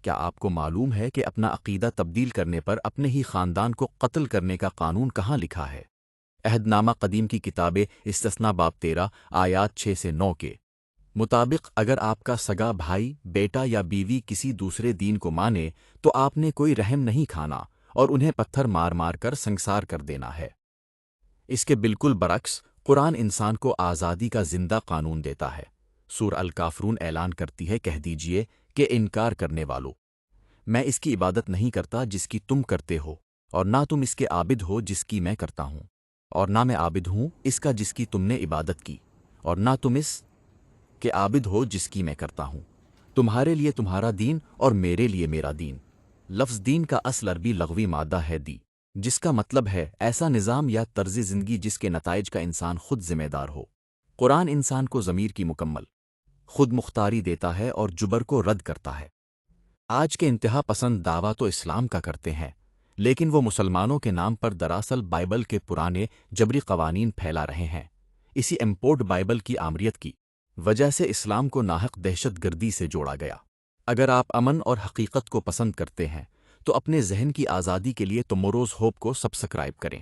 کیا آپ کو معلوم ہے کہ اپنا عقیدہ تبدیل کرنے پر اپنے ہی خاندان کو قتل کرنے کا قانون کہاں لکھا ہے؟ عہد نامہ قدیم کی کتاب استثنا باب 13 آیات 6 سے 9 کے مطابق اگر آپ کا سگا بھائی، بیٹا یا بیوی کسی دوسرے دین کو مانے تو آپ نے کوئی رحم نہیں کھانا اور انہیں پتھر مار مار کر سنگسار کر دینا ہے۔ اس کے بالکل برعکس قرآن انسان کو آزادی کا زندہ قانون دیتا ہے۔ سورہ الکافرون اعلان کرتی ہے، کہہ دیجئے کہ انکار کرنے والو، میں اس کی عبادت نہیں کرتا جس کی تم کرتے ہو، اور نہ تم اس کے عابد ہو جس کی میں کرتا ہوں، اور نہ میں عابد ہوں اس کا جس کی تم نے عبادت کی، اور نہ تم اس کے عابد ہو جس کی میں کرتا ہوں۔ تمہارے لیے تمہارا دین اور میرے لیے میرا دین۔ لفظ دین کا اصل عربی لغوی مادہ ہے دی، جس کا مطلب ہے ایسا نظام یا طرز زندگی جس کے نتائج کا انسان خود ذمہ دار ہو۔ قرآن انسان کو ضمیر کی مکمل خود مختاری دیتا ہے اور جبر کو رد کرتا ہے۔ آج کے انتہا پسند دعویٰ تو اسلام کا کرتے ہیں، لیکن وہ مسلمانوں کے نام پر دراصل بائبل کے پرانے جبری قوانین پھیلا رہے ہیں۔ اسی امپورٹ بائبل کی آمریت کی وجہ سے اسلام کو ناحق دہشت گردی سے جوڑا گیا۔ اگر آپ امن اور حقیقت کو پسند کرتے ہیں تو اپنے ذہن کی آزادی کے لیے توموروز ہوپ کو سبسکرائب کریں۔